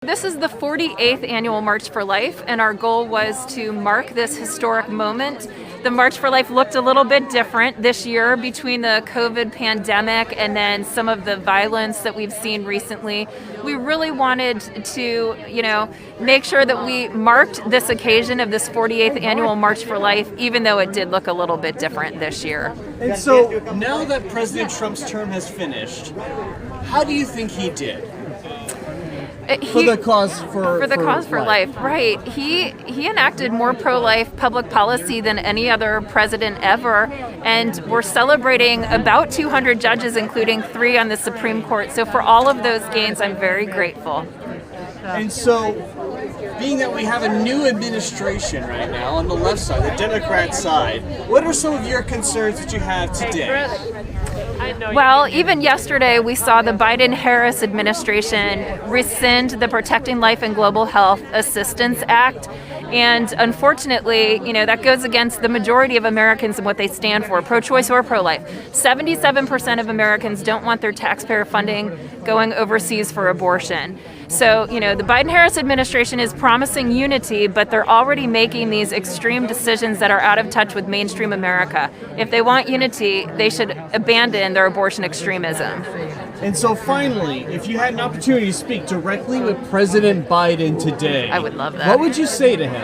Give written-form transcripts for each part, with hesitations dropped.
This is the 48th annual March for Life, and our goal was to mark this historic moment. The March for Life looked a little bit different this year between the COVID pandemic and then some of the violence that we've seen recently. We really wanted to, make sure that we marked this occasion of this 48th annual March for Life, even though it did look a little bit different this year. And so now that President Trump's term has finished, how do you think he did? For the cause for life, right? He enacted more pro-life public policy than any other president ever, and we're celebrating about 200 judges, including 3 on the Supreme Court. So for all of those gains, I'm very grateful. And so, being that we have a new administration right now on the left side, the Democrat side, what are some of your concerns that you have today? Well, even yesterday we saw the Biden-Harris administration rescind the Protecting Life and Global Health Assistance Act. And unfortunately, that goes against the majority of Americans and what they stand for, pro-choice or pro-life. 77% of Americans don't want their taxpayer funding going overseas for abortion. So, the Biden-Harris administration is promising unity, but they're already making these extreme decisions that are out of touch with mainstream America. If they want unity, they should abandon their abortion extremism. And so finally, if you had an opportunity to speak directly with President Biden today, I would love that. What would you say to him?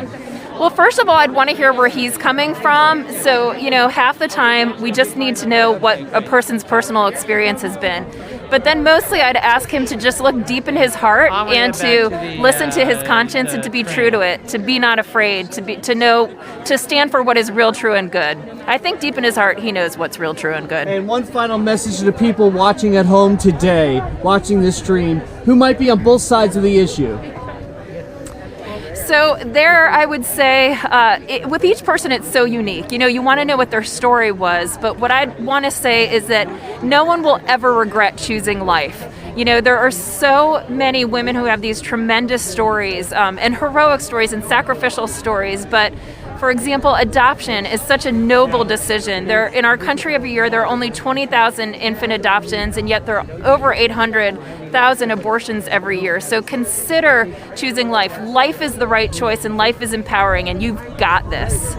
Well, first of all, I'd want to hear where he's coming from. So, half the time we just need to know what a person's personal experience has been. But then mostly I'd ask him to just look deep in his heart and to listen to his conscience and to be true to it, to be not afraid, to stand for what is real, true, and good. I think deep in his heart he knows what's real, true, and good. And one final message to the people watching at home today, watching this stream, who might be on both sides of the issue. So there, I would say, with each person, it's so unique. You want to know what their story was, but what I want to say is that no one will ever regret choosing life. There are so many women who have these tremendous stories and heroic stories and sacrificial stories, but for example, adoption is such a noble decision. In our country every year, there are only 20,000 infant adoptions, and yet there are over 800,000 abortions every year. So consider choosing life. Life is the right choice, and life is empowering, and you've got this.